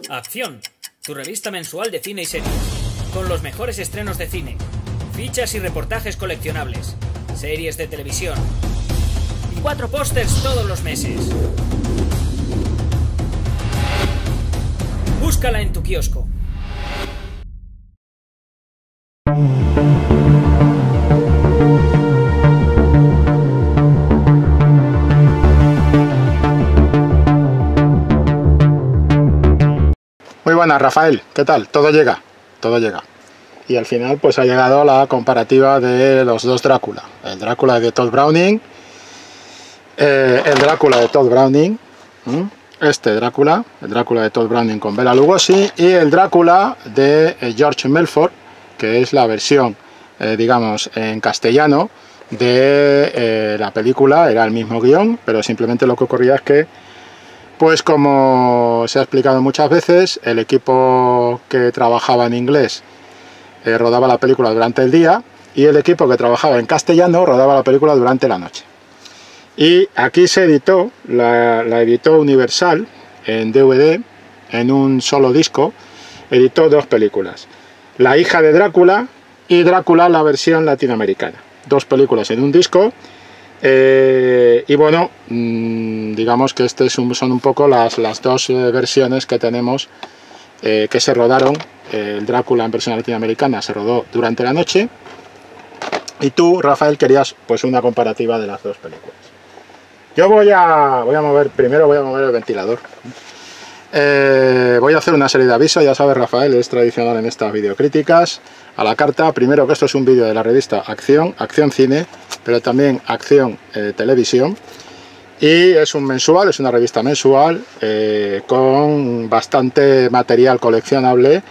Acción, tu revista mensual de cine y series, con los mejores estrenos de cine, fichas y reportajes coleccionables, series de televisión y 4 pósters todos los meses. Búscala en tu kiosco. Muy buenas, Rafael, ¿qué tal? Todo llega, todo llega. Y al final pues ha llegado la comparativa de los dos Drácula. El Drácula de Todd Browning, este Drácula, el Drácula de Todd Browning con Bela Lugosi, y el Drácula de George Melford, que es la versión, digamos, en castellano de la película. Era el mismo guión, pero simplemente lo que ocurría es que, pues como se ha explicado muchas veces, el equipo que trabajaba en inglés rodaba la película durante el día y el equipo que trabajaba en castellano rodaba la película durante la noche. Y aquí se editó, la editó Universal en DVD, en un solo disco, editó dos películas. La hija de Drácula y Drácula, la versión latinoamericana. Dos películas en un disco. Y bueno, digamos que estas son un poco las dos versiones que tenemos que se rodaron. El Drácula en versión latinoamericana se rodó durante la noche y tú, Rafael, querías pues una comparativa de las dos películas. Yo voy a mover, primero voy a mover el ventilador. Voy a hacer una serie de avisos, ya sabes, Rafael, es tradicional en estas videocríticas a la carta. Primero, que esto es un vídeo de la revista Acción Cine, pero también Acción Televisión, y es un mensual, es una revista mensual con bastante material coleccionable,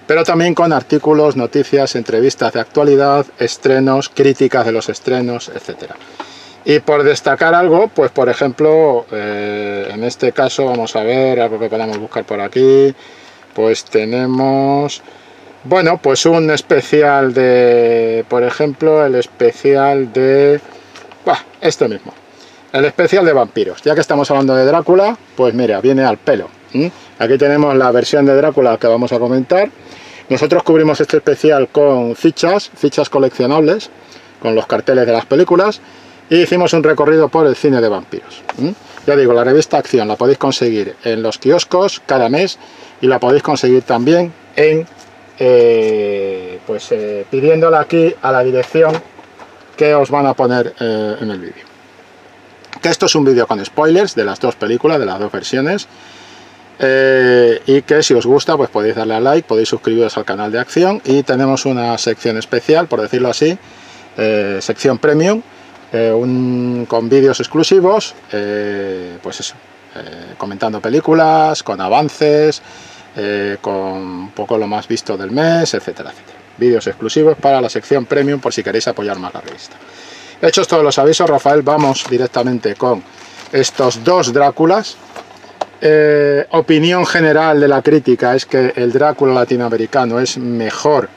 pero también con artículos, noticias, entrevistas de actualidad, estrenos, críticas de los estrenos, etcétera. Y por destacar algo, pues por ejemplo, en este caso vamos a ver algo que podamos buscar por aquí. Pues tenemos, bueno, pues un especial de, por ejemplo, el especial de, este mismo, el especial de vampiros. Ya que estamos hablando de Drácula, pues mira, viene al pelo. Aquí tenemos la versión de Drácula que vamos a comentar. Nosotros cubrimos este especial con fichas coleccionables, con los carteles de las películas. Y hicimos un recorrido por el cine de vampiros. Ya digo, la revista Acción la podéis conseguir en los kioscos cada mes y la podéis conseguir también en pidiéndola aquí a la dirección que os van a poner en el vídeo. Que esto es un vídeo con spoilers de las dos películas, de las dos versiones, y que si os gusta pues podéis darle a like, podéis suscribiros al canal de Acción, y tenemos una sección especial, por decirlo así, sección premium, con vídeos exclusivos, pues eso, comentando películas, con avances, con un poco lo más visto del mes, etcétera, etcétera. Vídeos exclusivos para la sección premium por si queréis apoyar más la revista. Hechos todos los avisos, Rafael, vamos directamente con estos dos Dráculas. Opinión general de la crítica es que el Drácula latinoamericano es mejor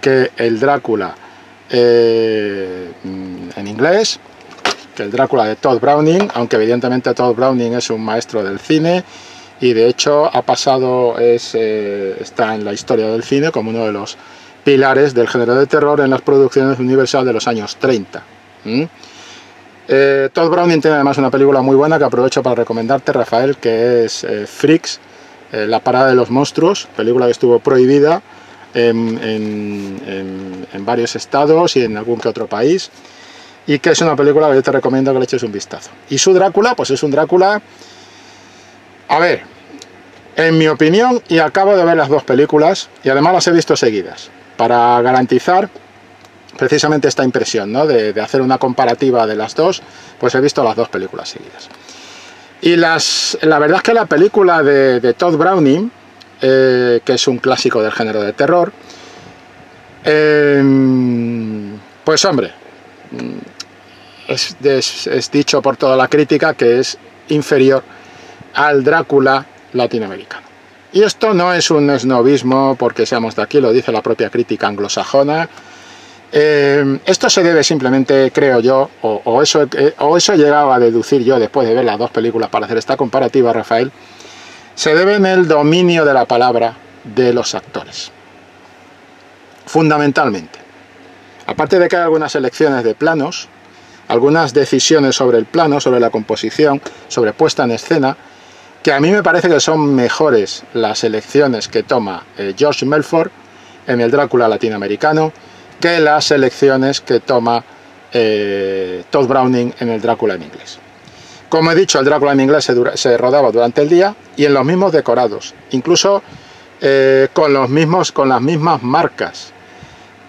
que el Drácula en inglés, que el Drácula de Todd Browning, aunque evidentemente Todd Browning es un maestro del cine y de hecho ha pasado, está en la historia del cine como uno de los pilares del género de terror en las producciones Universal de los años 30. Todd Browning tiene además una película muy buena que aprovecho para recomendarte, Rafael, que es Freaks, La parada de los monstruos, película que estuvo prohibida en varios estados y en algún que otro país, y que es una película que yo te recomiendo que le eches un vistazo. Y su Drácula, pues es un Drácula, a ver, en mi opinión, y acabo de ver las dos películas y además las he visto seguidas para garantizar precisamente esta impresión, ¿no? de hacer una comparativa de las dos, pues he visto las dos películas seguidas. Y la verdad es que la película de Todd Browning, que es un clásico del género de terror, pues hombre, es dicho por toda la crítica que es inferior al Drácula latinoamericano. Y esto no es un esnobismo porque seamos de aquí, lo dice la propia crítica anglosajona. Esto se debe simplemente, creo yo, o eso he llegado a deducir yo después de ver las dos películas para hacer esta comparativa, Rafael, se debe en el dominio de la palabra de los actores. Fundamentalmente. Aparte de que hay algunas elecciones de planos, algunas decisiones sobre el plano, sobre la composición, sobre puesta en escena, que a mí me parece que son mejores las elecciones que toma George Melford en el Drácula latinoamericano que las elecciones que toma Todd Browning en el Drácula en inglés. Como he dicho, el Drácula en inglés se rodaba durante el día y en los mismos decorados, incluso con las mismas marcas.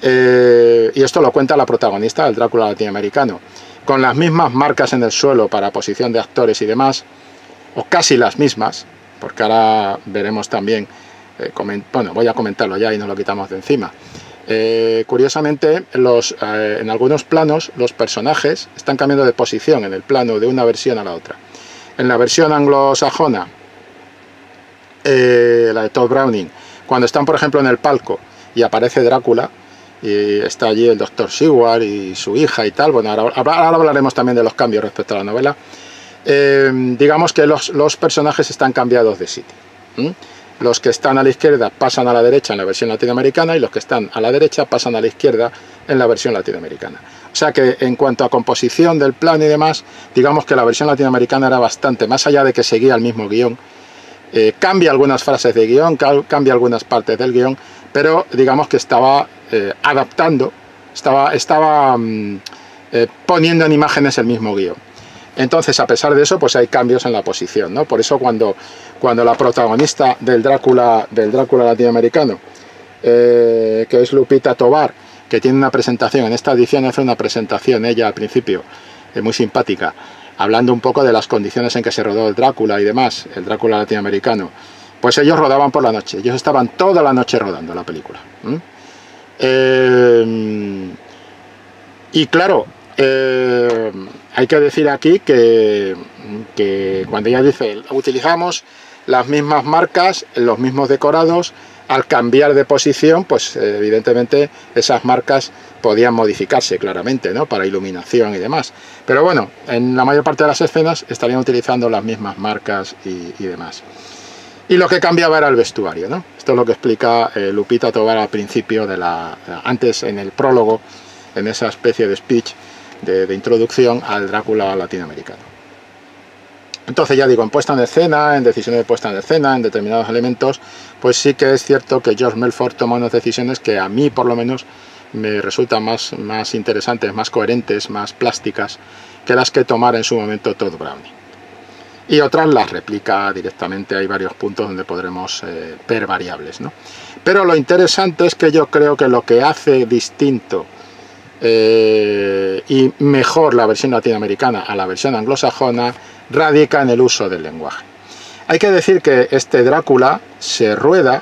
Y esto lo cuenta la protagonista del Drácula latinoamericano, con las mismas marcas en el suelo para posición de actores y demás, o casi las mismas, porque ahora veremos también, bueno, voy a comentarlo ya y nos lo quitamos de encima. Curiosamente, en algunos planos los personajes están cambiando de posición en el plano de una versión a la otra. En la versión anglosajona, la de Todd Browning, cuando están por ejemplo en el palco y aparece Drácula y está allí el Dr. Seward y su hija y tal, bueno, ahora hablaremos también de los cambios respecto a la novela. Digamos que los personajes están cambiados de sitio. Los que están a la izquierda pasan a la derecha en la versión latinoamericana y los que están a la derecha pasan a la izquierda en la versión latinoamericana. O sea que en cuanto a composición del plano y demás, digamos que la versión latinoamericana era bastante, más allá de que seguía el mismo guión, cambia algunas frases de guión, cambia algunas partes del guión, pero digamos que estaba adaptando, estaba poniendo en imágenes el mismo guión. Entonces, a pesar de eso, pues hay cambios en la posición, ¿no? Por eso cuando la protagonista del Drácula latinoamericano, que es Lupita Tovar, que tiene una presentación, en esta edición hace una presentación ella al principio, muy simpática, hablando un poco de las condiciones en que se rodó el Drácula y demás, el Drácula latinoamericano, pues ellos rodaban por la noche, ellos estaban toda la noche rodando la película. Y claro, hay que decir aquí que cuando ella dice utilizamos las mismas marcas, los mismos decorados, al cambiar de posición, pues evidentemente esas marcas podían modificarse claramente, ¿no? Para iluminación y demás. Pero bueno, en la mayor parte de las escenas estarían utilizando las mismas marcas y demás. Y lo que cambiaba era el vestuario, ¿no? Esto es lo que explica Lupita Tovar al principio antes en el prólogo, en esa especie de speech de introducción al Drácula latinoamericano. Entonces ya digo, en puesta en escena, en decisiones de puesta en escena, en determinados elementos, pues sí que es cierto que George Melford toma unas decisiones que a mí por lo menos me resultan más interesantes, más coherentes, más plásticas que las que tomara en su momento Todd Browning. Y otras las replica directamente, hay varios puntos donde podremos ver variables, ¿no? Pero lo interesante es que yo creo que lo que hace distinto y mejor la versión latinoamericana a la versión anglosajona radica en el uso del lenguaje. Hay que decir que este Drácula se rueda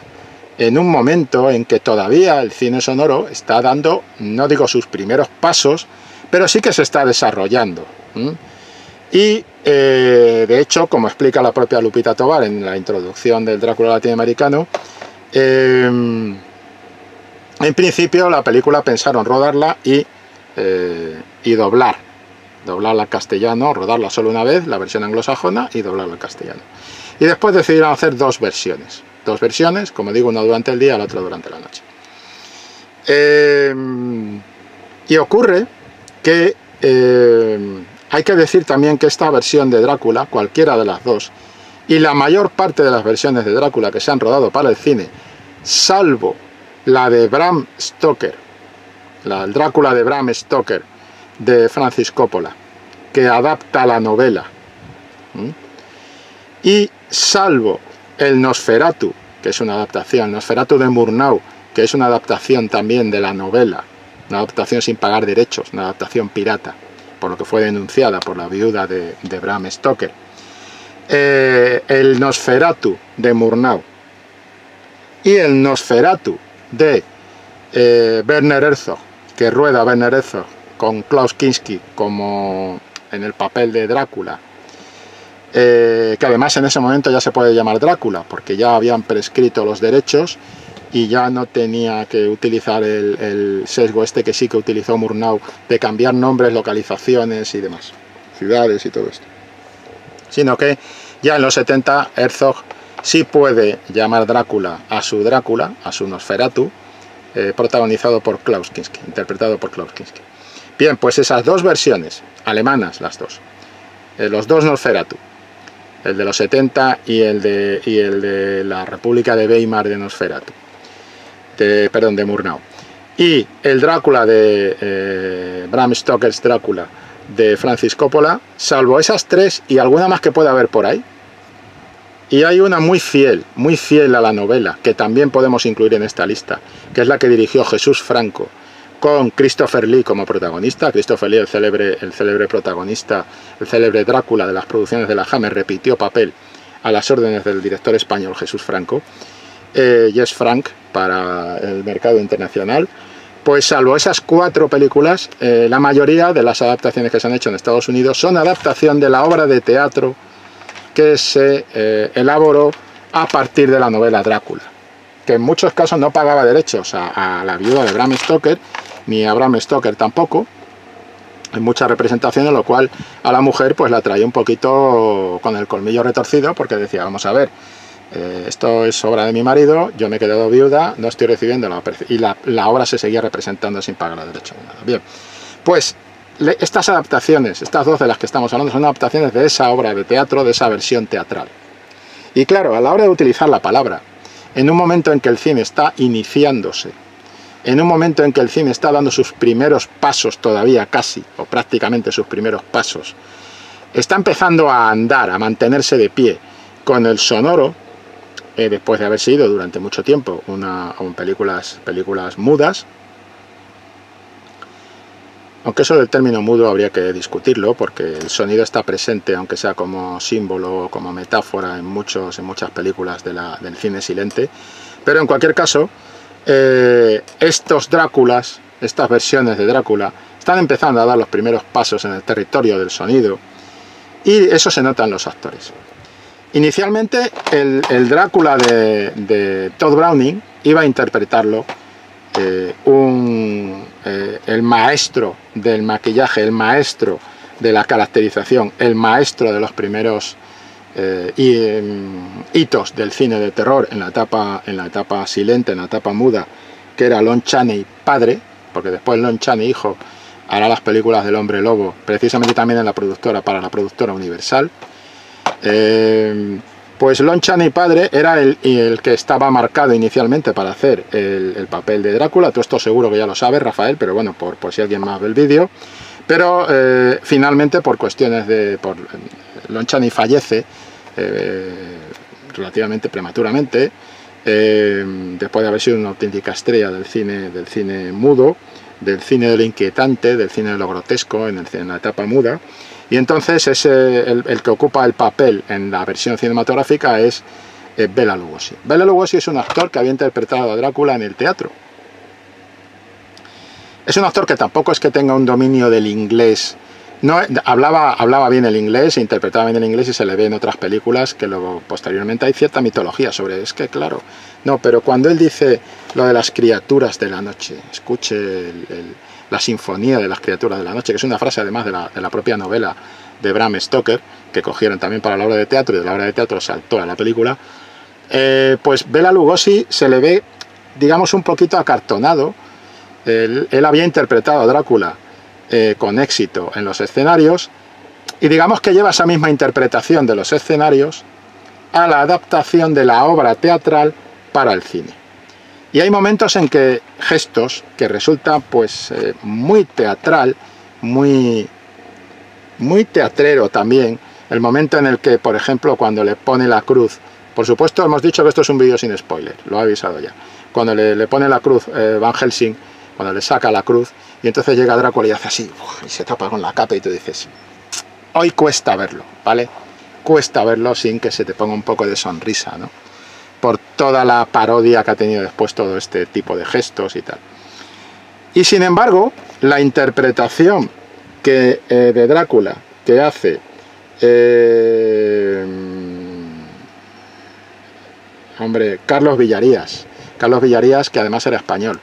en un momento en que todavía el cine sonoro está dando, no digo sus primeros pasos, pero sí que se está desarrollando. Y de hecho, como explica la propia Lupita Tovar en la introducción del Drácula latinoamericano, en principio la película pensaron rodarla y doblarla al castellano, rodarla solo una vez, la versión anglosajona, y doblarla al castellano. Y después decidieron hacer dos versiones, como digo, una durante el día y la otra durante la noche. Y ocurre que hay que decir también que esta versión de Drácula, cualquiera de las dos, y la mayor parte de las versiones de Drácula que se han rodado para el cine, salvo la de Bram Stoker, el Drácula de Bram Stoker de Francis Coppola, que adapta la novela, y salvo el Nosferatu, que es una adaptación, Nosferatu de Murnau, que es una adaptación también de la novela, una adaptación sin pagar derechos, una adaptación pirata, por lo que fue denunciada por la viuda de Bram Stoker. El Nosferatu de Murnau y el Nosferatu de Werner Herzog, que rueda Werner Herzog con Klaus Kinski como en el papel de Drácula, que además en ese momento ya se puede llamar Drácula, porque ya habían prescrito los derechos y ya no tenía que utilizar el sesgo este que sí que utilizó Murnau, de cambiar nombres, localizaciones y demás, ciudades y todo esto. Sino que ya en los 70 Herzog sí puede llamar Drácula, a su Nosferatu, protagonizado por Klaus Kinski, interpretado por Klaus Kinski. Bien, pues esas dos versiones, alemanas las dos, los dos Nosferatu, el de los 70 y el de la República de Weimar de Nosferatu, de Murnau, y el Drácula de Bram Stoker's Drácula de Francis Coppola, salvo esas tres y alguna más que pueda haber por ahí. Y hay una muy fiel a la novela, que también podemos incluir en esta lista, que es la que dirigió Jesús Franco, con Christopher Lee como protagonista. Christopher Lee, el célebre protagonista, el célebre Drácula de las producciones de la Hammer, repitió papel a las órdenes del director español Jesús Franco. Jess Frank para el mercado internacional. Pues salvo esas 4 películas, la mayoría de las adaptaciones que se han hecho en Estados Unidos son adaptación de la obra de teatro que se elaboró a partir de la novela Drácula, que en muchos casos no pagaba derechos a la viuda de Bram Stoker, ni a Bram Stoker tampoco, en muchas representaciones, lo cual a la mujer pues la traía un poquito con el colmillo retorcido, porque decía, vamos a ver, esto es obra de mi marido, yo me he quedado viuda, no estoy recibiendo y la obra se seguía representando sin pagar los derechos de nada. Bien, pues estas adaptaciones, estas dos de las que estamos hablando, son adaptaciones de esa obra de teatro, de esa versión teatral. Y claro, a la hora de utilizar la palabra, en un momento en que el cine está iniciándose, en un momento en que el cine está dando sus primeros pasos todavía casi, o prácticamente sus primeros pasos, está empezando a andar, a mantenerse de pie con el sonoro, después de haber sido durante mucho tiempo películas mudas. Aunque eso del término mudo habría que discutirlo, porque el sonido está presente, aunque sea como símbolo, como metáfora, en muchas películas del cine silente. Pero en cualquier caso, estos Dráculas, estas versiones de Drácula, están empezando a dar los primeros pasos en el territorio del sonido, y eso se nota en los actores. Inicialmente, el Drácula de Todd Browning iba a interpretarlo el maestro del maquillaje, el maestro de la caracterización, el maestro de los primeros hitos del cine de terror en la etapa silente, en la etapa muda, que era Lon Chaney padre, porque después Lon Chaney hijo hará las películas del Hombre Lobo, precisamente también para la productora Universal. Pues Lon Chaney padre era el que estaba marcado inicialmente para hacer el papel de Drácula. Todo esto seguro que ya lo sabes, Rafael, pero bueno, por si alguien más ve el vídeo. Pero finalmente, por cuestiones Lon Chaney fallece relativamente prematuramente, después de haber sido una auténtica estrella del cine mudo, del cine de lo inquietante, del cine de lo grotesco en la etapa muda. Y entonces el que ocupa el papel en la versión cinematográfica es Bela Lugosi. Bela Lugosi es un actor que había interpretado a Drácula en el teatro. Es un actor que tampoco es que tenga un dominio del inglés. No, hablaba bien el inglés, interpretaba bien el inglés, y se le ve en otras películas que luego posteriormente hay cierta mitología sobre, es que claro, no, pero cuando él dice lo de las criaturas de la noche, escuche la sinfonía de las criaturas de la noche, que es una frase además de la propia novela de Bram Stoker, que cogieron también para la obra de teatro, y de la obra de teatro saltó a la película, pues Bela Lugosi se le ve, digamos, un poquito acartonado. Él había interpretado a Drácula con éxito en los escenarios, y digamos que lleva esa misma interpretación de los escenarios a la adaptación de la obra teatral para el cine. Y hay momentos en que gestos que resultan pues muy teatral, muy teatrero también, el momento en el que, por ejemplo, cuando le pone la cruz, por supuesto hemos dicho que esto es un vídeo sin spoiler, lo he avisado ya, cuando le pone la cruz Van Helsing, cuando le saca la cruz, y entonces llega Drácula y hace así, y se tapa con la capa, y tú dices, hoy cuesta verlo, ¿vale? Cuesta verlo sin que se te ponga un poco de sonrisa, ¿no? Por toda la parodia que ha tenido después todo este tipo de gestos y tal. Y sin embargo, la interpretación de Drácula que hace Carlos Villarías, que además era español,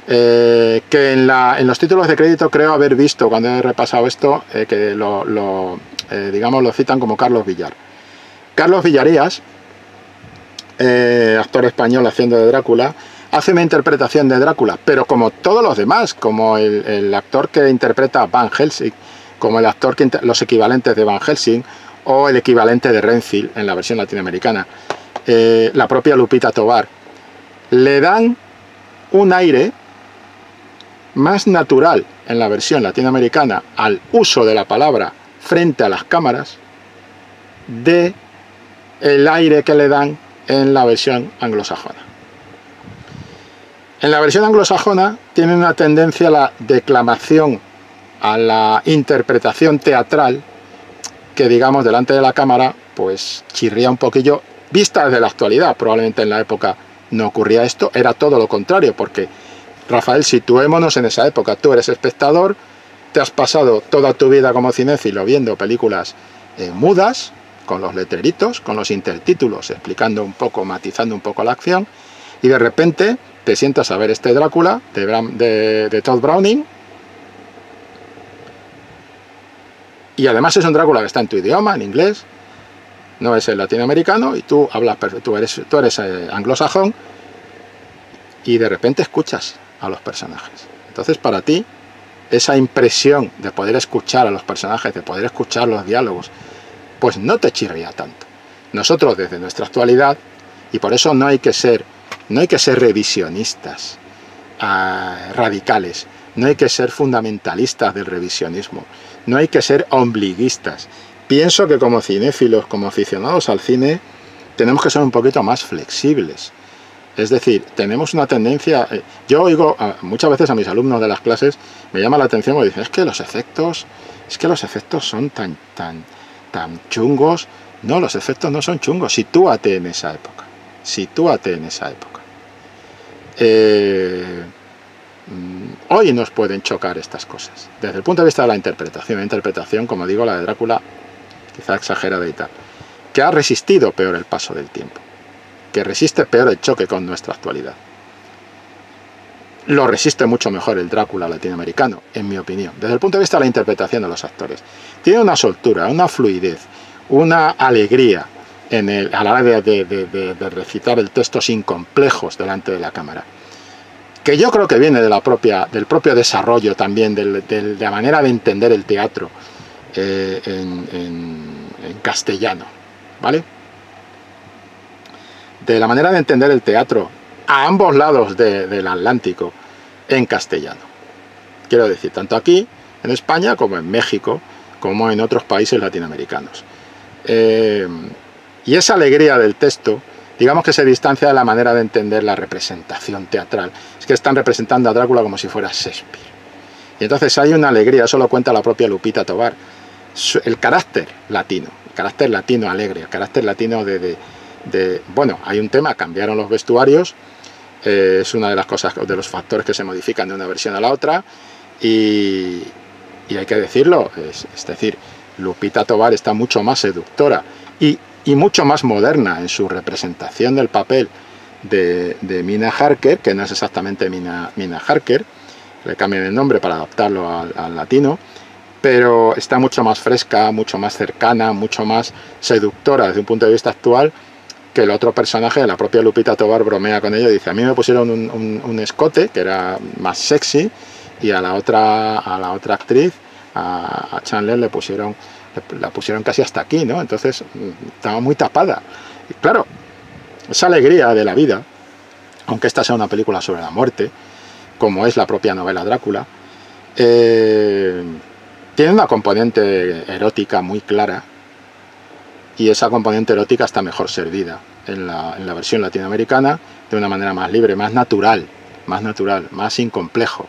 que en los títulos de crédito creo haber visto, cuando he repasado esto, que digamos lo citan como Carlos Villar. Carlos Villarías actor español haciendo de Drácula, hace una interpretación de Drácula, pero como todos los demás, como el actor que interpreta a Van Helsing, como el actor que los equivalentes de Van Helsing, o el equivalente de Renfield en la versión latinoamericana, la propia Lupita Tovar, le dan un aire más natural en la versión latinoamericana al uso de la palabra frente a las cámaras de el aire que le dan en la versión anglosajona. En la versión anglosajona tiene una tendencia a la declamación, a la interpretación teatral, que digamos delante de la cámara pues chirría un poquillo, vista desde la actualidad. Probablemente en la época no ocurría esto, era todo lo contrario, porque Rafael, situémonos en esa época, tú eres espectador, te has pasado toda tu vida como cinéfilo viendo películas mudas, con los letreritos, con los intertítulos, explicando un poco, matizando un poco la acción, y de repente te sientas a ver este Drácula de Todd Browning, y además es un Drácula que está en tu idioma, en inglés, no es el latinoamericano, y tú hablas, tú eres anglosajón, y de repente escuchas a los personajes. Entonces para ti, esa impresión de poder escuchar a los personajes, de poder escuchar los diálogos, pues no te chirría tanto. Nosotros desde nuestra actualidad, y por eso no hay que ser revisionistas radicales, no hay que ser fundamentalistas del revisionismo, no hay que ser ombliguistas. Pienso que como cinéfilos, como aficionados al cine, tenemos que ser un poquito más flexibles. Es decir, tenemos una tendencia... Yo oigo muchas veces a mis alumnos de las clases, me llama la atención porque dicen, es que los efectos son tan chungos. No, los efectos no son chungos. Sitúate en esa época. Sitúate en esa época. Hoy nos pueden chocar estas cosas. Desde el punto de vista de la interpretación, como digo, la de Drácula, quizá exagerada y tal, que ha resistido peor el paso del tiempo, que resiste peor el choque con nuestra actualidad. Lo resiste mucho mejor el Drácula latinoamericano, en mi opinión, desde el punto de vista de la interpretación de los actores. Tiene una soltura, una fluidez, una alegría a la hora de recitar el texto sin complejos delante de la cámara, que yo creo que viene del propio desarrollo también, de la manera de entender el teatro en castellano, ¿vale? De la manera de entender el teatro a ambos lados del Atlántico en castellano. Quiero decir, tanto aquí, en España, como en México, como en otros países latinoamericanos. Y esa alegría del texto, digamos que se distancia de la manera de entender la representación teatral. Es que están representando a Drácula como si fuera Shakespeare. Y entonces hay una alegría, eso lo cuenta la propia Lupita Tovar. El carácter latino alegre, el carácter latino bueno, hay un tema, cambiaron los vestuarios, es una de las cosas, de los factores que se modifican de una versión a la otra, y hay que decirlo, es decir, Lupita Tovar está mucho más seductora y mucho más moderna en su representación del papel de Mina Harker, que no es exactamente Mina Harker, le cambian el nombre para adaptarlo al latino, pero está mucho más fresca, mucho más cercana, mucho más seductora desde un punto de vista actual que el otro personaje. La propia Lupita Tovar bromea con ello, dice, a mí me pusieron un escote que era más sexy, y a la otra actriz, a Chandler, la pusieron casi hasta aquí, ¿no? Entonces estaba muy tapada. Y claro, esa alegría de la vida, aunque esta sea una película sobre la muerte, como es la propia novela Drácula, tiene una componente erótica muy clara, y esa componente erótica está mejor servida en la versión latinoamericana, de una manera más libre, más natural, más sin complejo,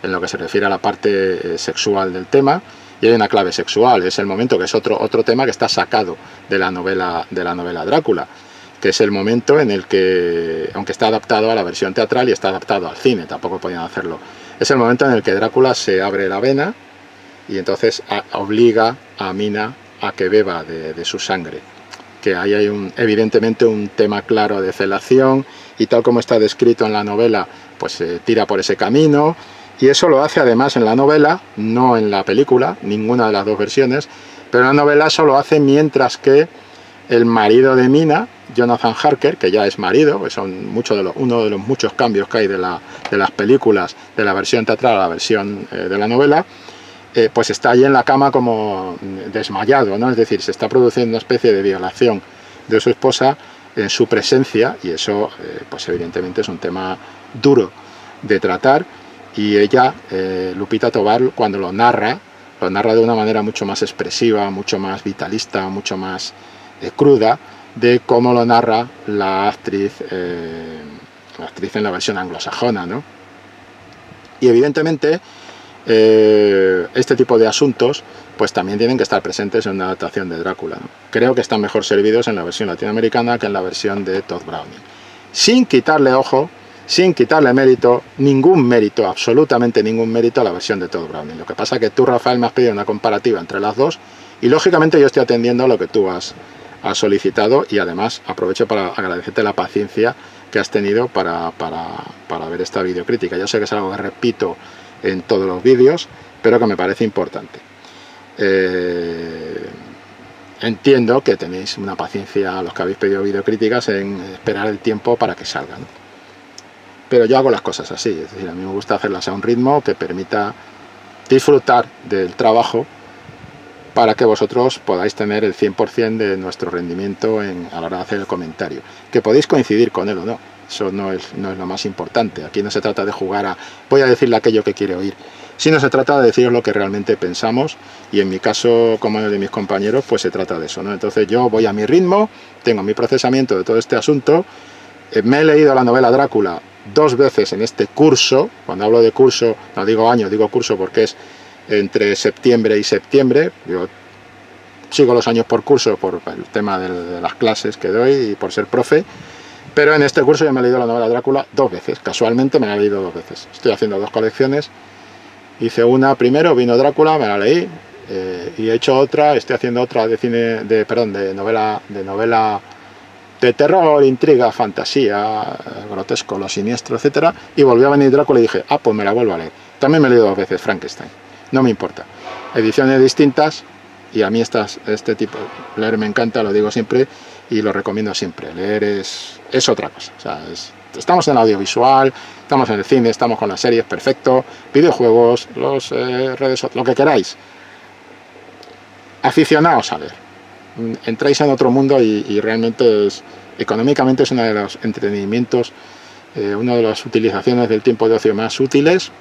en lo que se refiere a la parte sexual del tema. Y hay una clave sexual, es el momento, que es otro tema que está sacado de la novela Drácula, que es el momento en el que, aunque está adaptado a la versión teatral y está adaptado al cine, tampoco podían hacerlo, es el momento en el que Drácula se abre la vena y entonces obliga a Mina a que beba de su sangre, que ahí hay evidentemente un tema claro de felación, y tal como está descrito en la novela, pues se tira por ese camino. Y eso lo hace además en la novela, no en la película, ninguna de las dos versiones, pero en la novela eso lo hace mientras que el marido de Mina, Jonathan Harker, que ya es marido, pues son uno de los muchos cambios que hay de las películas, de la versión teatral a la versión de la novela, pues está allí en la cama como desmayado, ¿no? Es decir, se está produciendo una especie de violación de su esposa en su presencia, y eso pues evidentemente es un tema duro de tratar, y ella, Lupita Tovar, cuando lo narra de una manera mucho más expresiva, mucho más vitalista, mucho más cruda, de cómo lo narra la actriz en la versión anglosajona, ¿no? Y evidentemente este tipo de asuntos pues también tienen que estar presentes en una adaptación de Drácula, ¿no? Creo que están mejor servidos en la versión latinoamericana que en la versión de Todd Browning, sin quitarle ojo, sin quitarle mérito, absolutamente ningún mérito a la versión de Todd Browning. Lo que pasa es que tú, Rafael, me has pedido una comparativa entre las dos, y lógicamente yo estoy atendiendo a lo que tú has solicitado, y además aprovecho para agradecerte la paciencia que has tenido para ver esta videocrítica. Yo sé que es algo que repito en todos los vídeos, pero que me parece importante. Entiendo que tenéis una paciencia, los que habéis pedido videocríticas, en esperar el tiempo para que salgan, pero yo hago las cosas así, es decir, a mí me gusta hacerlas a un ritmo que permita disfrutar del trabajo, para que vosotros podáis tener el 100% de nuestro rendimiento a la hora de hacer el comentario. Que podéis coincidir con él o no, eso no es lo más importante. Aquí no se trata de jugar a voy a decirle aquello que quiere oír, sino se trata de deciros lo que realmente pensamos, y en mi caso, como en el de mis compañeros, pues se trata de eso, ¿no? Entonces yo voy a mi ritmo, tengo mi procesamiento de todo este asunto. Me he leído la novela Drácula 2 veces en este curso. Cuando hablo de curso no digo año, digo curso, porque es entre septiembre y septiembre. Yo sigo los años por curso por el tema de las clases que doy y por ser profe, pero en este curso yo me he leído la novela Drácula 2 veces, casualmente me la he leído 2 veces. Estoy haciendo 2 colecciones, hice una primero, vino Drácula, me la leí, y he hecho otra, estoy haciendo otra de novela de terror, intriga, fantasía, grotesco, lo siniestro, etcétera, y volvió a venir Drácula y dije, pues me la vuelvo a leer. También me he leído 2 veces Frankenstein. No me importa, ediciones distintas, y a mí este tipo, leer me encanta, lo digo siempre y lo recomiendo siempre. Leer es otra cosa, o sea, estamos en el audiovisual, estamos en el cine, estamos con las series, perfecto, videojuegos, los redes, lo que queráis. Aficionaos a leer, entráis en otro mundo, y realmente económicamente es uno de los entretenimientos, una de las utilizaciones del tiempo de ocio más útiles,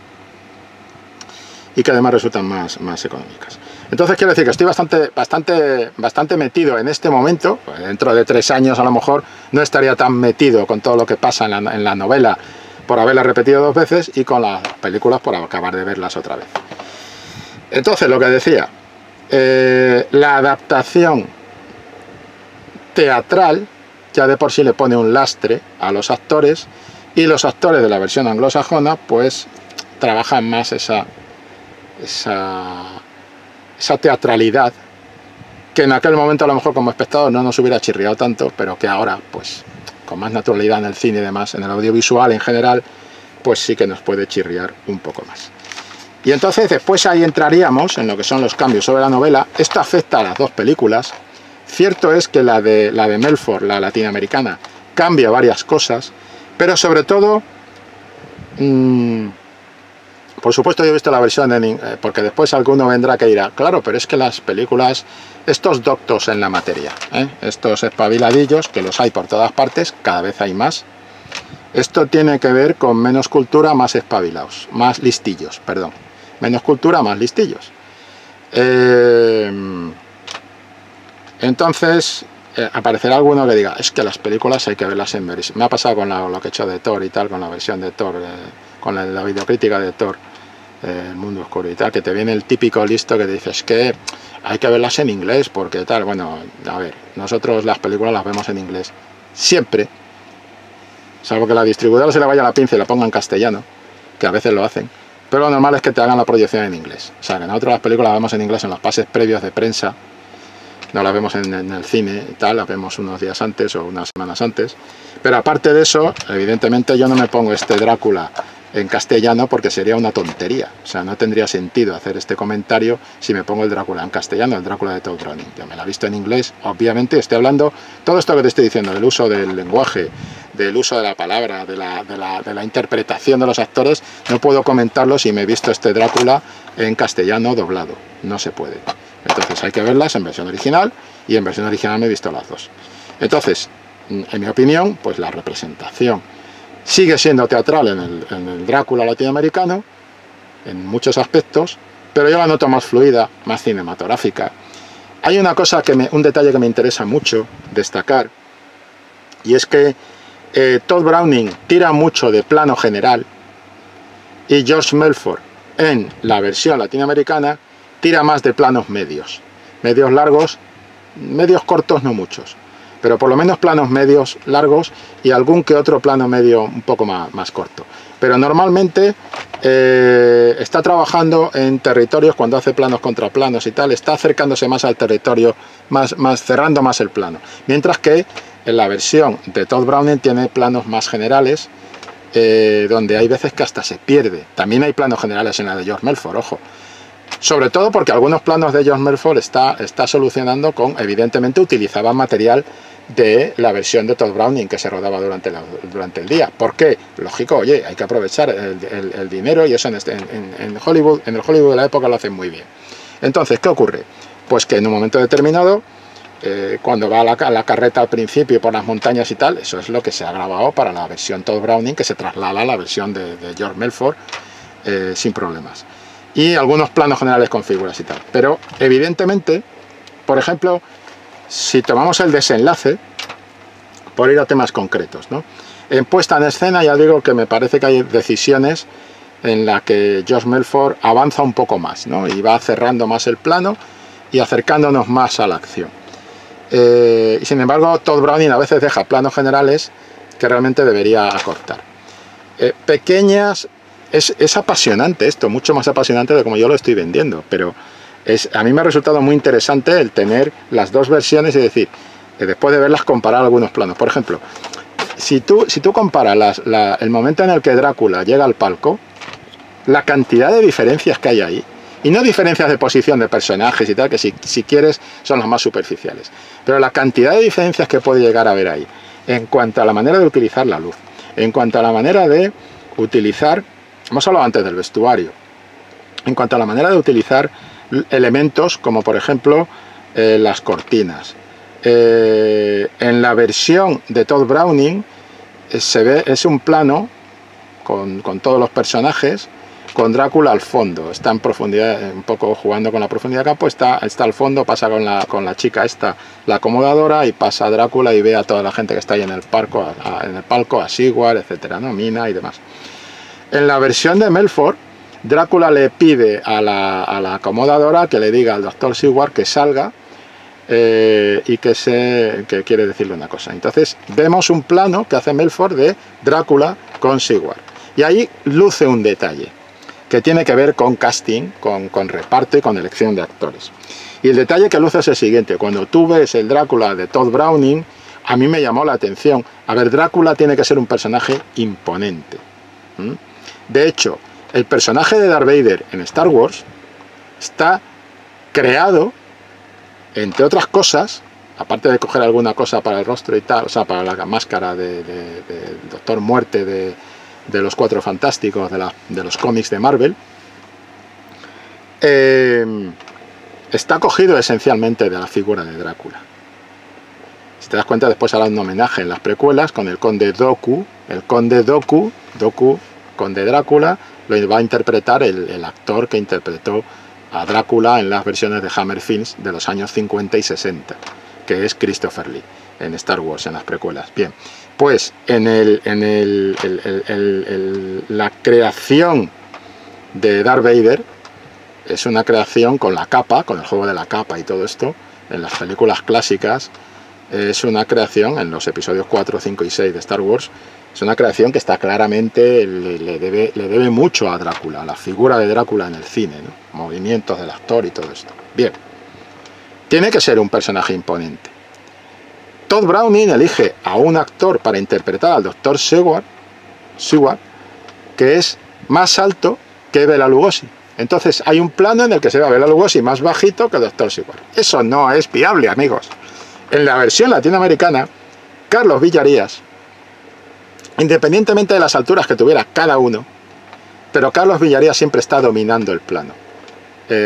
y que además resultan más económicas. Entonces quiero decir que estoy bastante metido en este momento. Dentro de 3 años a lo mejor no estaría tan metido con todo lo que pasa en la novela por haberla repetido 2 veces, y con las películas por acabar de verlas otra vez. Entonces, lo que decía, la adaptación teatral ya de por sí le pone un lastre a los actores, y los actores de la versión anglosajona pues trabajan más esa teatralidad, que en aquel momento a lo mejor como espectador no nos hubiera chirriado tanto, pero que ahora pues con más naturalidad en el cine y demás, en el audiovisual en general, pues sí que nos puede chirriar un poco más. Y entonces después ahí entraríamos en lo que son los cambios sobre la novela. Esto afecta a las 2 películas. Cierto es que la de Melford, la latinoamericana, cambia varias cosas, pero sobre todo por supuesto yo he visto la versión porque después alguno vendrá que dirá, claro, pero es que las películas, estos doctos en la materia, estos espabiladillos, que los hay por todas partes, cada vez hay más, esto tiene que ver con menos cultura, más espabilados, más listillos, perdón, menos cultura, más listillos. Entonces aparecerá alguno que diga, es que las películas hay que verlas en versión. Me ha pasado con lo que he hecho de Thor y tal, con la versión de Thor, con la videocrítica de Thor, El mundo oscuro y tal, que te viene el típico listo que te dice, es que hay que verlas en inglés, porque tal. Bueno, a ver, nosotros las películas las vemos en inglés, siempre, salvo que la distribuidora se le vaya la pinza y la ponga en castellano, que a veces lo hacen, pero lo normal es que te hagan la proyección en inglés. O sea, que nosotros las películas las vemos en inglés en los pases previos de prensa, no las vemos en el cine y tal, las vemos unos días antes o unas semanas antes. Pero aparte de eso, evidentemente yo no me pongo este Drácula en castellano porque sería una tontería. O sea, no tendría sentido hacer este comentario si me pongo el Drácula en castellano, el Drácula de Todd Browning. Yo me la he visto en inglés, obviamente. Estoy hablando, todo esto que te estoy diciendo, del uso del lenguaje, del uso de la palabra, de la interpretación de los actores, no puedo comentarlo si me he visto este Drácula en castellano doblado. No se puede. Entonces hay que verlas en versión original, y en versión original me he visto las dos. Entonces, en mi opinión, pues la representación sigue siendo teatral en el Drácula latinoamericano, en muchos aspectos, pero yo la noto más fluida, más cinematográfica. Hay una cosa, un detalle que me interesa mucho destacar, y es que Todd Browning tira mucho de plano general, y George Melford, en la versión latinoamericana, tira más de planos medios. Medios largos, medios cortos no muchos, pero por lo menos planos medios largos y algún que otro plano medio un poco más corto. Pero normalmente está trabajando en territorios, cuando hace planos contra planos y tal, está acercándose más al territorio, cerrando más el plano. Mientras que en la versión de Todd Browning tiene planos más generales, donde hay veces que hasta se pierde. También hay planos generales en la de George Melford, ojo. Sobre todo porque algunos planos de George Melford está solucionando con, evidentemente, utilizaban material de la versión de Todd Browning que se rodaba durante el día. ¿Por qué? Lógico, oye, hay que aprovechar el dinero, y eso en Hollywood, en el Hollywood de la época lo hacen muy bien. Entonces, ¿qué ocurre? Pues que en un momento determinado, cuando va la carreta al principio por las montañas y tal, eso es lo que se ha grabado para la versión Todd Browning, que se traslada a la versión de George Melford sin problemas. Y algunos planos generales con figuras y tal. Pero evidentemente, por ejemplo, si tomamos el desenlace, por ir a temas concretos, ¿no? En puesta en escena ya digo que me parece que hay decisiones en las que George Melford avanza un poco más, ¿no? Y va cerrando más el plano y acercándonos más a la acción. Y sin embargo, Todd Browning a veces deja planos generales que realmente debería acortar. Pequeñas... Es apasionante esto, mucho más apasionante de como yo lo estoy vendiendo, pero a mí me ha resultado muy interesante el tener las dos versiones y decir, después de verlas, comparar algunos planos. Por ejemplo, si tú comparas el momento en el que Drácula llega al palco, la cantidad de diferencias que hay ahí, y no diferencias de posición de personajes y tal, que si quieres son las más superficiales, pero la cantidad de diferencias que puede llegar a haber ahí, en cuanto a la manera de utilizar la luz, en cuanto a la manera de utilizar... Hemos hablado antes del vestuario. En cuanto a la manera de utilizar elementos como por ejemplo las cortinas. En la versión de Todd Browning es un plano con todos los personajes, con Drácula al fondo. Está en profundidad, un poco jugando con la profundidad de campo, está al fondo, pasa con la chica esta, la acomodadora, y pasa a Drácula y ve a toda la gente que está ahí en el palco, a Seward, etcétera, ¿no? Mina y demás. En la versión de Melford, Drácula le pide a la acomodadora que le diga al doctor Seward que salga y que quiere decirle una cosa. Entonces vemos un plano que hace Melford de Drácula con Seward. Y ahí luce un detalle que tiene que ver con casting, con reparto y con elección de actores. Y el detalle que luce es el siguiente: cuando tú ves el Drácula de Todd Browning, a mí me llamó la atención. A ver, Drácula tiene que ser un personaje imponente. De hecho, el personaje de Darth Vader en Star Wars está creado, entre otras cosas, aparte de coger alguna cosa para el rostro y tal, o sea, para la máscara del Doctor Muerte de los Cuatro Fantásticos, de los cómics de Marvel, está cogido esencialmente de la figura de Drácula. Si te das cuenta, después hará un homenaje en las precuelas con el Conde Dooku. El Conde Dooku, Conde Drácula, lo va a interpretar el actor que interpretó a Drácula en las versiones de Hammer Films de los años 50 y 60, que es Christopher Lee, en Star Wars, en las precuelas. Bien, pues la creación de Darth Vader es una creación con la capa, con el juego de la capa y todo esto, en las películas clásicas. Es una creación, en los episodios 4, 5 y 6 de Star Wars, es una creación que está claramente, le debe mucho a Drácula, a la figura de Drácula en el cine, ¿no? Movimientos del actor y todo esto. Bien, tiene que ser un personaje imponente. Todd Browning elige a un actor para interpretar al Dr. Seward, que es más alto que Bela Lugosi. Entonces hay un plano en el que se ve a Bela Lugosi más bajito que el Dr. Seward. Eso no es viable, amigos. En la versión latinoamericana, Carlos Villarías, independientemente de las alturas que tuviera cada uno, pero Carlos Villarías siempre está dominando el plano.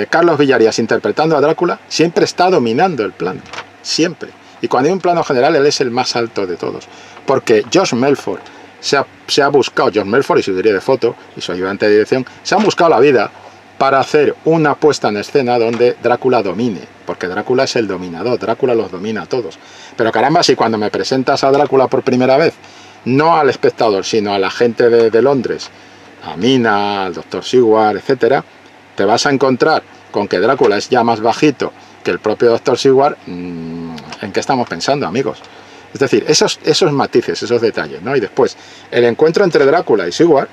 Carlos Villarías interpretando a Drácula siempre está dominando el plano, siempre. Y cuando hay un plano general, él es el más alto de todos. Porque Josh Melford se ha buscado, Josh Melford y su director de foto y su ayudante de dirección, se han buscado la vida para hacer una puesta en escena donde Drácula domine. Porque Drácula es el dominador, Drácula los domina a todos. Pero caramba, si cuando me presentas a Drácula por primera vez, no al espectador, sino a la gente de Londres, a Mina, al Dr. Seward, etcétera, te vas a encontrar con que Drácula es ya más bajito que el propio Dr. Seward. ¿En qué estamos pensando, amigos? Es decir, esos matices, esos detalles, ¿no? Y después, el encuentro entre Drácula y Seward,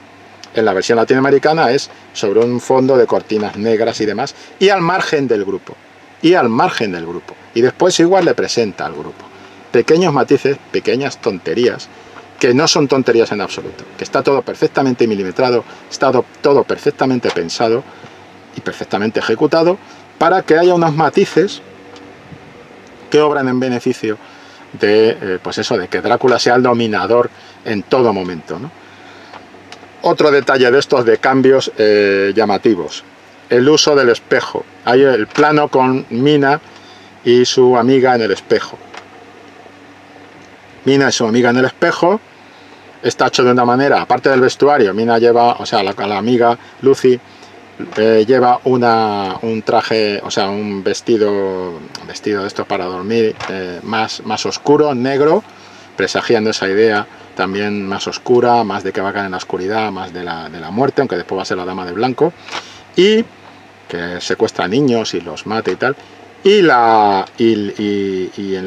en la versión latinoamericana, es sobre un fondo de cortinas negras y demás, y al margen del grupo. Y al margen del grupo. Y después Seward le presenta al grupo. Pequeños matices, pequeñas tonterías, que no son tonterías en absoluto. Que está todo perfectamente milimetrado, está todo perfectamente pensado y perfectamente ejecutado para que haya unos matices que obran en beneficio de, pues eso, de que Drácula sea el dominador en todo momento, ¿no? Otro detalle de estos de cambios llamativos, el uso del espejo. Hay el plano con Mina y su amiga en el espejo. Mina y su amiga en el espejo está hecho de una manera, aparte del vestuario, Mina lleva, o sea, la amiga Lucy lleva un traje, o sea, un vestido de estos para dormir más oscuro, negro, presagiando esa idea también más oscura, más de que va a caer en la oscuridad, más de la muerte, aunque después va a ser la dama de blanco, y que secuestra niños y los mata y tal. Y en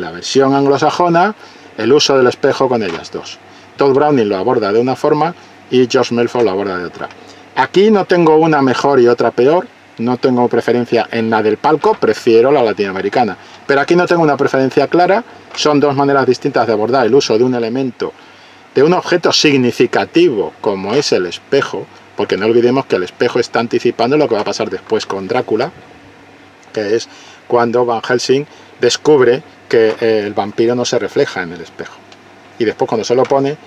la versión anglosajona, el uso del espejo con ellas dos. Todd Browning lo aborda de una forma y Josh Melford lo aborda de otra. Aquí no tengo una mejor y otra peor, no tengo preferencia en la del palco, prefiero la latinoamericana. Pero aquí no tengo una preferencia clara, son dos maneras distintas de abordar el uso de un elemento, de un objeto significativo como es el espejo, porque no olvidemos que el espejo está anticipando lo que va a pasar después con Drácula, que es cuando Van Helsing descubre que el vampiro no se refleja en el espejo. Y después cuando se lo pone,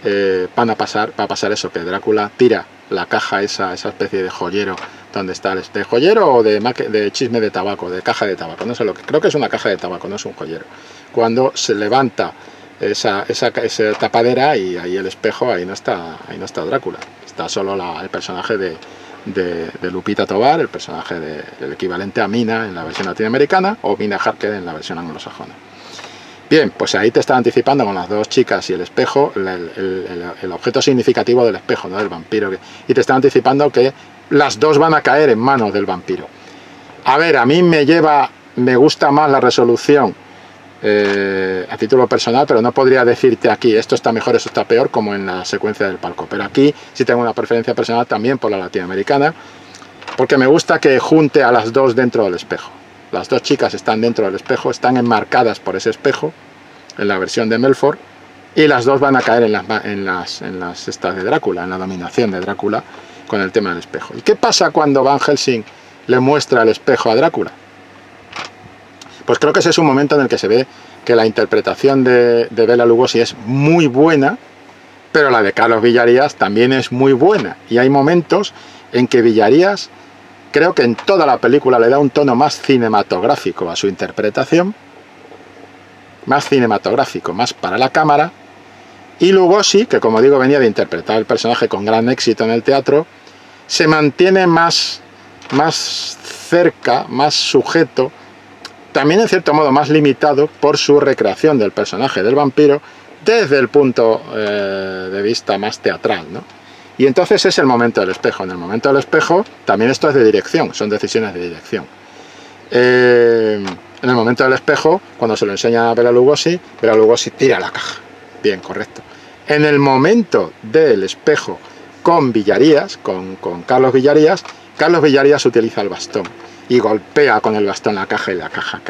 va a pasar eso, que Drácula tira la caja, esa especie de joyero donde está de joyero o de chisme de tabaco, de caja de tabaco, no sé lo que, creo que es una caja de tabaco, no es un joyero. Cuando se levanta esa tapadera y ahí el espejo, ahí no está Drácula, está solo el personaje de Lupita Tovar, el personaje del equivalente a Mina en la versión latinoamericana o Mina Harker en la versión anglosajona. Bien, pues ahí te está anticipando con las dos chicas y el espejo, el objeto significativo del espejo, ¿no? Del vampiro, y te está anticipando que las dos van a caer en manos del vampiro. A ver, a mí me gusta más la resolución a título personal, pero no podría decirte aquí esto está mejor, esto está peor, como en la secuencia del palco. Pero aquí sí tengo una preferencia personal también por la latinoamericana, porque me gusta que junte a las dos dentro del espejo. Las dos chicas están dentro del espejo, están enmarcadas por ese espejo en la versión de Melford, y las dos van a caer en las estas de Drácula, en la dominación de Drácula con el tema del espejo. ¿Y qué pasa cuando Van Helsing le muestra el espejo a Drácula? Pues creo que ese es un momento en el que se ve que la interpretación de Bela Lugosi es muy buena, pero la de Carlos Villarías también es muy buena. Y hay momentos en que Villarías, creo que en toda la película le da un tono más cinematográfico a su interpretación, más cinematográfico, más para la cámara, y Lugosi, que como digo venía de interpretar el personaje con gran éxito en el teatro, se mantiene más cerca, más sujeto, también en cierto modo más limitado por su recreación del personaje del vampiro desde el punto de vista más teatral, ¿no? Y entonces es el momento del espejo. En el momento del espejo, también esto es de dirección, son decisiones de dirección. En el momento del espejo, cuando se lo enseña a Bela Lugosi tira la caja. Bien, correcto. En el momento del espejo con Villarías, con Carlos Villarías utiliza el bastón y golpea con el bastón la caja y la caja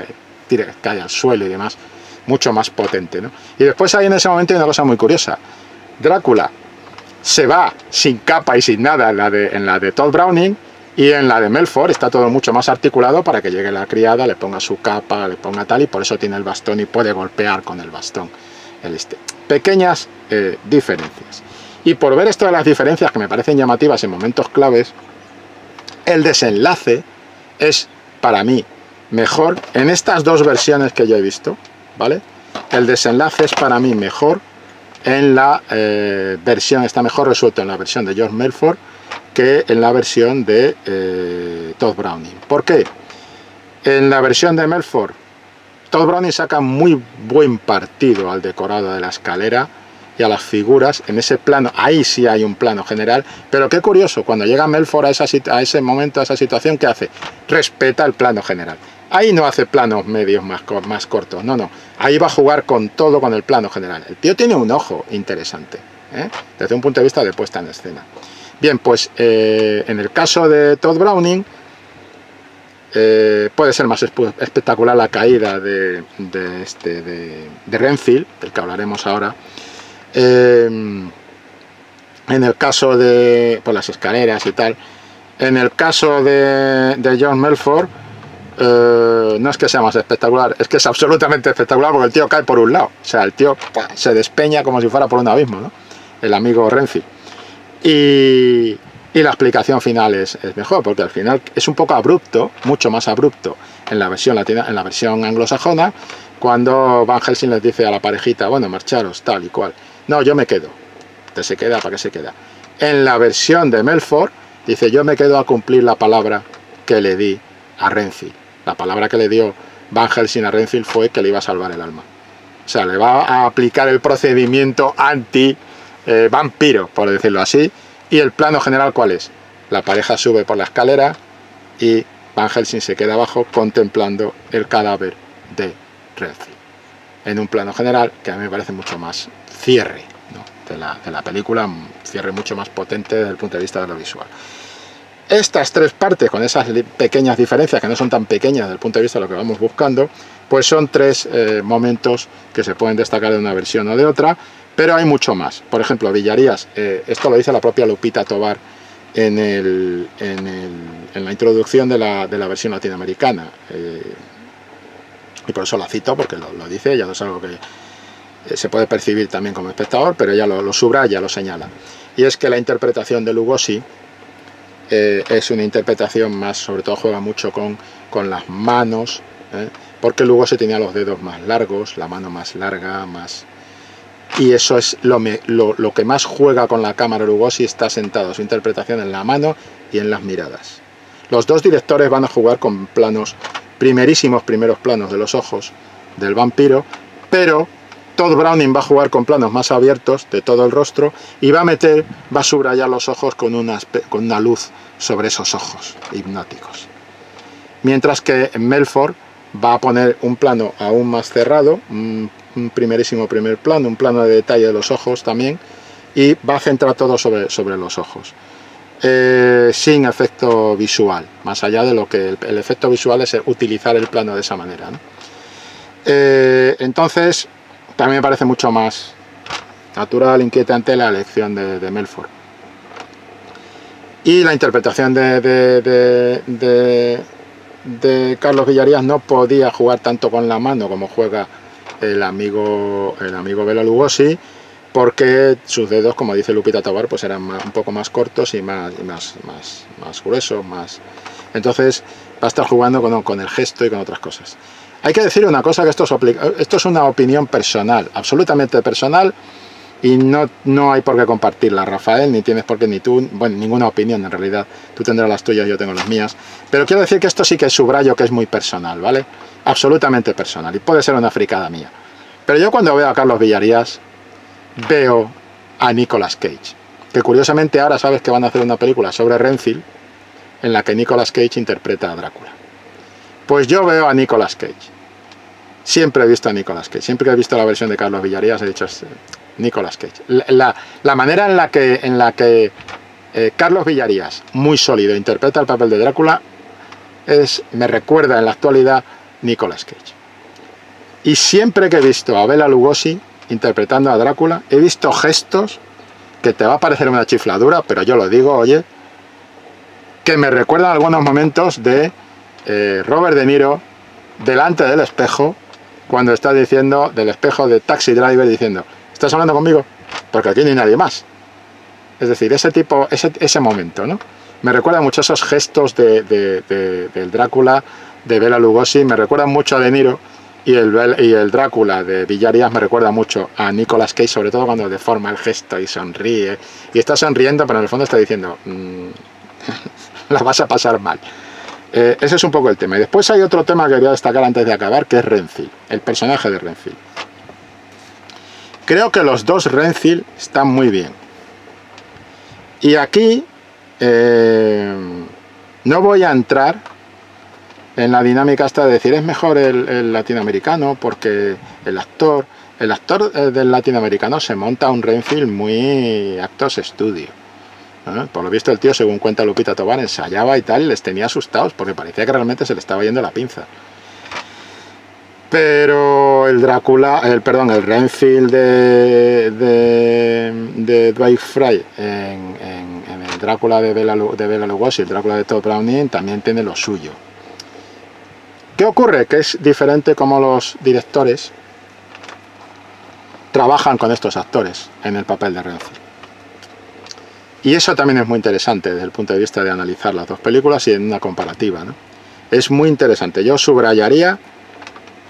cae al suelo y demás, mucho más potente, ¿no? Y después hay en ese momento una cosa muy curiosa. Drácula se va sin capa y sin nada en la de Tod Browning, y en la de Melford está todo mucho más articulado para que llegue la criada, le ponga su capa, le ponga tal, y por eso tiene el bastón y puede golpear con el bastón. Pequeñas diferencias. Y por ver esto de las diferencias que me parecen llamativas en momentos claves, el desenlace es para mí mejor en estas dos versiones que yo he visto, ¿vale? El desenlace es para mí mejor en la versión, está mejor resuelto en la versión de George Melford que en la versión de Tod Browning. ¿Por qué? En la versión de Melford, Tod Browning saca muy buen partido al decorado de la escalera y a las figuras en ese plano. Ahí sí hay un plano general, pero qué curioso, cuando llega Melford a ese momento, a esa situación, ¿qué hace? Respeta el plano general. Ahí no hace planos medios más cortos, no. Ahí va a jugar con todo, con el plano general. El tío tiene un ojo interesante, desde un punto de vista de puesta en escena. Bien, pues en el caso de Tod Browning, puede ser más espectacular la caída de Renfield, del que hablaremos ahora. En el caso de las escaleras y tal, en el caso de George Melford, no es que sea más espectacular, es que es absolutamente espectacular porque el tío cae por un lado, o sea, el tío se despeña como si fuera por un abismo, ¿no? El amigo Renfield. Y la explicación final es mejor, porque al final es un poco abrupto, mucho más abrupto en la versión latina, en la versión anglosajona, cuando Van Helsing les dice a la parejita, bueno, marcharos, tal y cual. No, yo me quedo. ¿Usted se queda? ¿Para qué se queda? En la versión de Melford, dice, yo me quedo a cumplir la palabra que le di a Renfield. La palabra que le dio Van Helsing a Renfield fue que le iba a salvar el alma. O sea, le va a aplicar el procedimiento anti-vampiro, por decirlo así. Y el plano general, ¿cuál es? La pareja sube por la escalera y Van Helsing se queda abajo contemplando el cadáver de Renfield. En un plano general que a mí me parece mucho más cierre, ¿no? de la película, un cierre mucho más potente desde el punto de vista de lo visual. Estas tres partes, con esas pequeñas diferencias, que no son tan pequeñas desde el punto de vista de lo que vamos buscando, pues son tres momentos que se pueden destacar de una versión o de otra, pero hay mucho más. Por ejemplo, Villarías, esto lo dice la propia Lupita Tovar en la introducción de la versión latinoamericana, y por eso la cito, porque lo dice, ella no es algo que se puede percibir también como espectador, pero ella lo subraya, lo señala. Y es que la interpretación de Lugosi es una interpretación más, sobre todo juega mucho con las manos, porque Lugosi tenía los dedos más largos, la mano más larga, y eso es lo que más juega con la cámara. Lugosi está sentado, su interpretación en la mano y en las miradas. Los dos directores van a jugar con planos, primeros planos de los ojos del vampiro, pero Tod Browning va a jugar con planos más abiertos de todo el rostro y va a subrayar los ojos con una luz sobre esos ojos hipnóticos. Mientras que Melford va a poner un plano aún más cerrado, un primer plano, un plano de detalle de los ojos también, y va a centrar todo sobre los ojos, sin efecto visual, más allá de lo que el efecto visual es utilizar el plano de esa manera, ¿no? Entonces, también me parece mucho más natural, inquietante la elección de Melford. Y la interpretación de Carlos Villarías no podía jugar tanto con la mano como juega el amigo Bela Lugosi, porque sus dedos, como dice Lupita Tovar, pues eran un poco más cortos y más gruesos, entonces va a estar jugando con el gesto y con otras cosas. Hay que decir una cosa, que esto es una opinión personal, absolutamente personal, y no hay por qué compartirla, Rafael, ni tienes por qué, ni tú, bueno, ninguna opinión en realidad, tú tendrás las tuyas, yo tengo las mías, pero quiero decir que esto sí que es subrayo, que es muy personal, ¿vale? Absolutamente personal, y puede ser una fricada mía. Pero yo cuando veo a Carlos Villarías, veo a Nicolas Cage, que curiosamente ahora sabes que van a hacer una película sobre Renfield, en la que Nicolas Cage interpreta a Drácula. Pues yo veo a Nicolas Cage. Siempre he visto a Nicolas Cage. Siempre que he visto la versión de Carlos Villarías he dicho Nicolas Cage. La manera en la que Carlos Villarías, muy sólido, interpreta el papel de Drácula, me recuerda en la actualidad Nicolas Cage. Y siempre que he visto a Bela Lugosi interpretando a Drácula, he visto gestos que te va a parecer una chifladura, pero yo lo digo, oye, que me recuerdan algunos momentos de Robert De Niro delante del espejo, cuando está diciendo, del espejo de Taxi Driver, diciendo, ¿estás hablando conmigo? Porque aquí no hay nadie más. Es decir, ese momento, ¿no? Me recuerda mucho esos gestos del Drácula de Bela Lugosi, me recuerdan mucho a De Niro, y el Drácula de Villar-Díaz me recuerda mucho a Nicolas Cage, sobre todo cuando deforma el gesto y sonríe, y está sonriendo, pero en el fondo está diciendo, la vas a pasar mal. Ese es un poco el tema. Y después hay otro tema que quería destacar antes de acabar, que es Renfield, el personaje de Renfield. Creo que los dos Renfield están muy bien. Y aquí no voy a entrar en la dinámica esta de decir es mejor el latinoamericano, porque el actor del latinoamericano se monta un Renfield muy actors studio. Por lo visto el tío, según cuenta Lupita Tobar, ensayaba y tal, y les tenía asustados, porque parecía que realmente se le estaba yendo la pinza. Pero el Renfield de Dwight Frye en el Drácula de Bela Lugosi, el Drácula de Todd Browning, también tiene lo suyo. ¿Qué ocurre? Que es diferente cómo los directores trabajan con estos actores en el papel de Renfield. Y eso también es muy interesante desde el punto de vista de analizar las dos películas y en una comparativa, ¿no? Es muy interesante. Yo subrayaría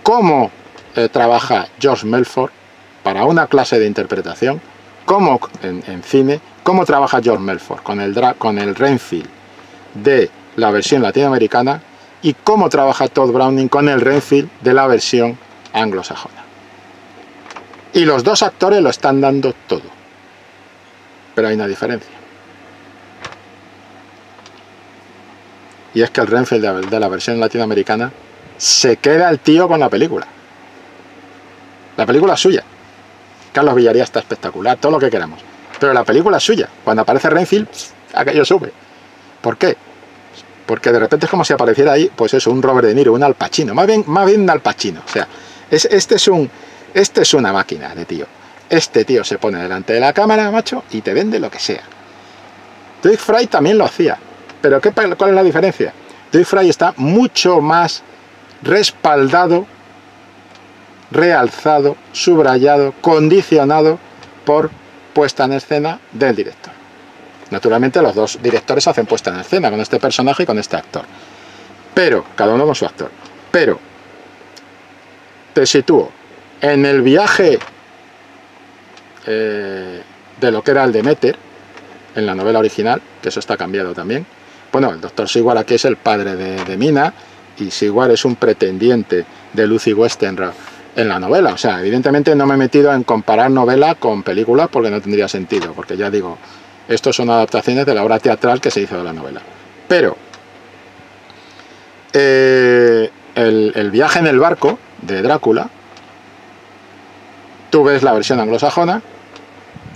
cómo trabaja George Melford para una clase de interpretación, cómo en cine, cómo trabaja George Melford con el Renfield de la versión latinoamericana y cómo trabaja Todd Browning con el Renfield de la versión anglosajona. Y los dos actores lo están dando todo. Pero hay una diferencia. Y es que el Renfield de la versión latinoamericana se queda el tío con la película. La película es suya. Carlos Villar-Díaz está espectacular, todo lo que queramos. Pero la película es suya. Cuando aparece Renfield, aquello sube. ¿Por qué? Porque de repente es como si apareciera ahí, pues eso, un Robert De Niro, un Al Pacino. Más bien un Al Pacino. O sea, este es una máquina de tío. Este tío se pone delante de la cámara, macho, y te vende lo que sea. Dwight Frye también lo hacía. Pero ¿cuál es la diferencia? Dwight Frye está mucho más respaldado, realzado, subrayado, condicionado por puesta en escena del director. Naturalmente los dos directores hacen puesta en escena con este personaje y con este actor. Pero, cada uno con su actor. Pero, te sitúo en el viaje de lo que era el Demeter, en la novela original, que eso está cambiado también. Bueno, el doctor Seward aquí es el padre de Mina, y Seward es un pretendiente de Lucy Westenra en la novela. O sea, evidentemente no me he metido en comparar novela con película porque no tendría sentido, porque ya digo, estos son adaptaciones de la obra teatral que se hizo de la novela. Pero el viaje en el barco de Drácula, tú ves la versión anglosajona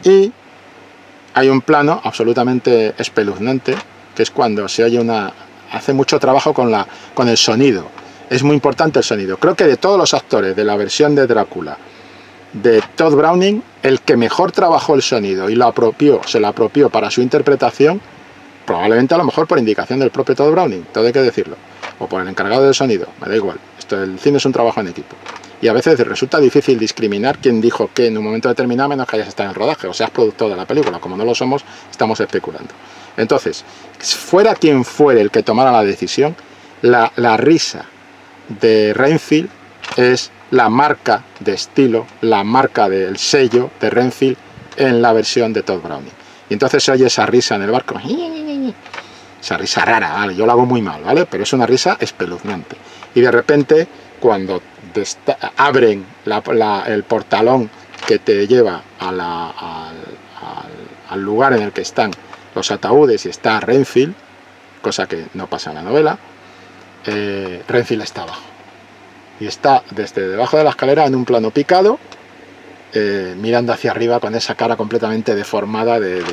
y hay un plano absolutamente espeluznante, que es cuando se oye hace mucho trabajo con el sonido. Es muy importante el sonido. Creo que de todos los actores de la versión de Drácula de Todd Browning, el que mejor trabajó el sonido y se lo apropió para su interpretación, probablemente a lo mejor por indicación del propio Todd Browning, todo hay que decirlo, o por el encargado del sonido, me da igual. El cine es un trabajo en equipo. Y a veces resulta difícil discriminar quién dijo qué en un momento determinado, menos que hayas estado en el rodaje o seas productor de la película. Como no lo somos, estamos especulando. Entonces, fuera quien fuere el que tomara la decisión, la risa de Renfield es la marca de estilo, la marca del sello de Renfield en la versión de Todd Browning. Y entonces se oye esa risa en el barco, esa risa rara, ¿vale? Yo la hago muy mal, ¿vale? Pero es una risa espeluznante. Y de repente, cuando abren el portalón que te lleva al lugar en el que están los ataúdes y está Renfield, cosa que no pasa en la novela, Renfield está abajo. Y está desde debajo de la escalera en un plano picado, mirando hacia arriba con esa cara completamente deformada de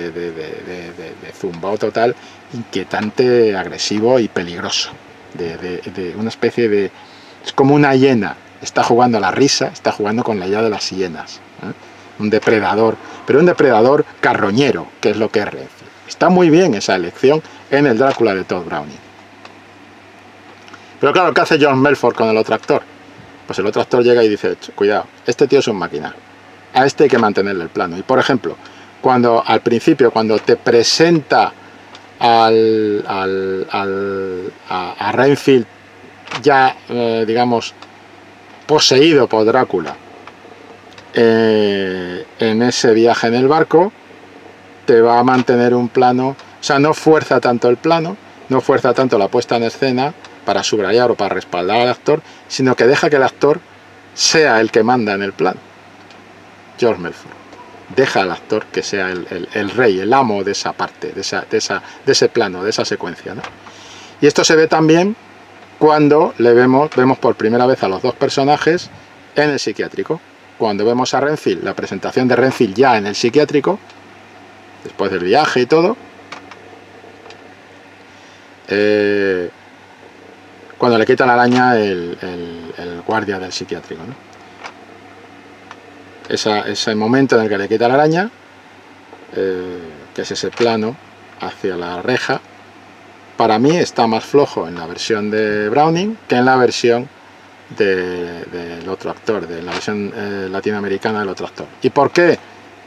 zumbao total, inquietante, agresivo y peligroso. De una especie de... Es como una hiena. Está jugando a la risa, está jugando con la idea de las hienas, ¿eh? Un depredador pero un depredador carroñero, que es lo que es Renfield. Está muy bien esa elección en el Drácula de Todd Browning. Pero claro, ¿qué hace John Melford con el otro actor? Pues el otro actor llega y dice, cuidado, este tío es un máquina, a este hay que mantenerle el plano. Y por ejemplo, cuando al principio, cuando te presenta a Renfield ya, digamos, poseído por Drácula, en ese viaje en el barco, te va a mantener un plano, o sea, no fuerza tanto el plano, no fuerza tanto la puesta en escena para subrayar o para respaldar al actor, sino que deja que el actor sea el que manda en el plano. George Melford deja al actor que sea el rey, el amo de esa parte, de ese plano, de esa secuencia, ¿no? Y esto se ve también cuando vemos por primera vez a los dos personajes en el psiquiátrico. Cuando vemos a Renfield, la presentación de Renfield ya en el psiquiátrico, después del viaje y todo, cuando le quita la araña el guardia del psiquiátrico, ¿no? Ese momento en el que le quita la araña, que es ese plano hacia la reja, para mí está más flojo en la versión de Browning que en la versión del otro actor, de la versión latinoamericana del otro actor. ¿Y por qué?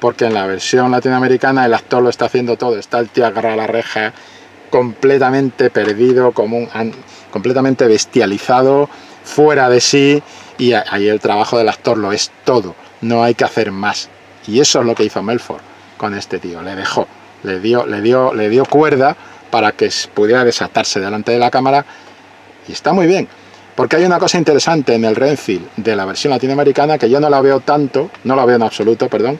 Porque en la versión latinoamericana el actor lo está haciendo todo, está el tío agarrado a la reja, completamente perdido, completamente bestializado, fuera de sí, y ahí el trabajo del actor lo es todo, no hay que hacer más. Y eso es lo que hizo Melford con este tío, le dejó, le dio cuerda para que pudiera desatarse delante de la cámara, y está muy bien. Porque hay una cosa interesante en el Renfield de la versión latinoamericana que yo no la veo tanto, no la veo en absoluto, perdón,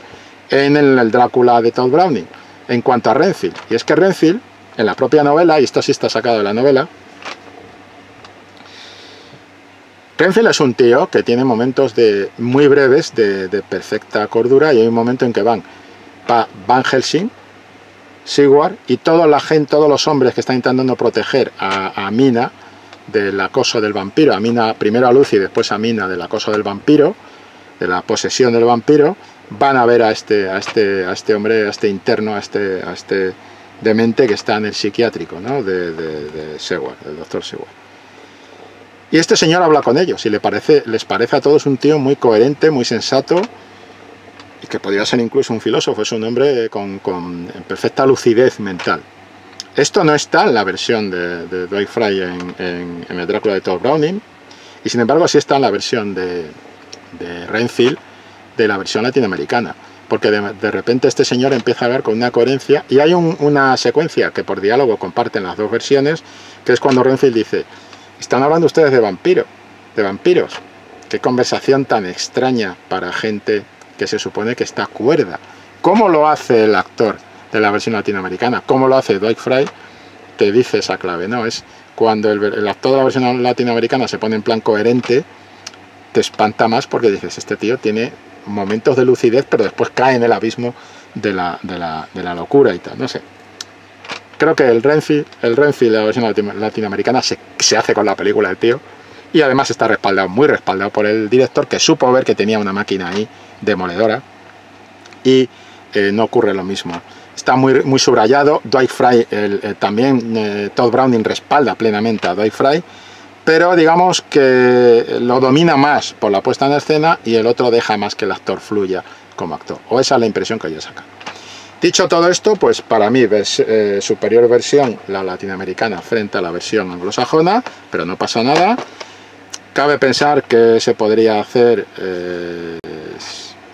en el Drácula de Todd Browning, en cuanto a Renfield. Y es que Renfield, en la propia novela, y esto sí está sacado de la novela, Renfield es un tío que tiene momentos muy breves de perfecta cordura, y hay un momento en que Van Helsing, Sigward y toda la gente, todos los hombres que están intentando proteger a Mina del acoso del vampiro, a Mina, primero a Lucy y después a Mina del acoso del vampiro, de la posesión del vampiro, van a ver a este hombre, a este interno, a este demente que está en el psiquiátrico, ¿no? de Seward, del doctor Seward. Y este señor habla con ellos y les parece a todos un tío muy coherente, muy sensato, y que podría ser incluso un filósofo, es un hombre con perfecta lucidez mental. Esto no está en la versión de Dwight Frye en el Drácula de Todd Browning, y sin embargo sí está en la versión de Renfield, de la versión latinoamericana, porque de repente este señor empieza a hablar con una coherencia, y hay una secuencia que por diálogo comparten las dos versiones, que es cuando Renfield dice: están hablando ustedes de vampiros, qué conversación tan extraña para gente que se supone que está cuerda. ¿Cómo lo hace el actor de la versión latinoamericana? ¿Cómo lo hace Dwight Frye? Te dice esa clave, ¿no? Es cuando el actor de la versión latinoamericana se pone en plan coherente, te espanta más porque dices, este tío tiene momentos de lucidez, pero después cae en el abismo de la locura y tal, no sé. Creo que el Renfield de la versión latinoamericana se hace con la película del tío, y además está muy respaldado por el director, que supo ver que tenía una máquina ahí demoledora, y no ocurre lo mismo. Está muy subrayado. Dwight Frye, también Todd Browning respalda plenamente a Dwight Frye, pero digamos que lo domina más por la puesta en escena, y el otro deja más que el actor fluya como actor, o esa es la impresión que yo saco. Dicho todo esto, pues para mí superior versión la latinoamericana frente a la versión anglosajona, pero no pasa nada. Cabe pensar que se podría hacer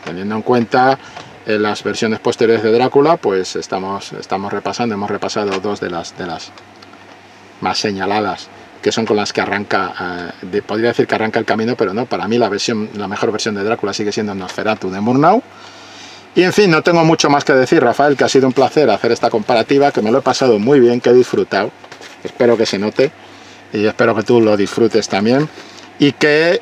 teniendo en cuenta las versiones posteriores de Drácula, pues hemos repasado dos de las más señaladas, que son con las que arranca, podría decir que arranca el camino, pero no, para mí la mejor versión de Drácula sigue siendo Nosferatu de Murnau. Y en fin, no tengo mucho más que decir, Rafael, que ha sido un placer hacer esta comparativa, que me lo he pasado muy bien, que he disfrutado, espero que se note, y espero que tú lo disfrutes también, y que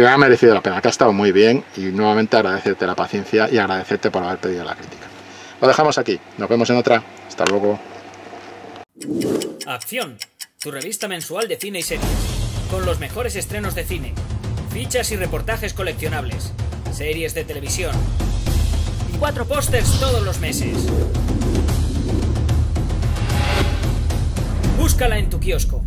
ha merecido la pena, que ha estado muy bien, y nuevamente agradecerte la paciencia y agradecerte por haber pedido la crítica. Lo dejamos aquí, nos vemos en otra, hasta luego. Acción, tu revista mensual de cine y series, con los mejores estrenos de cine, fichas y reportajes coleccionables, series de televisión 4 pósters todos los meses. Búscala en tu kiosco.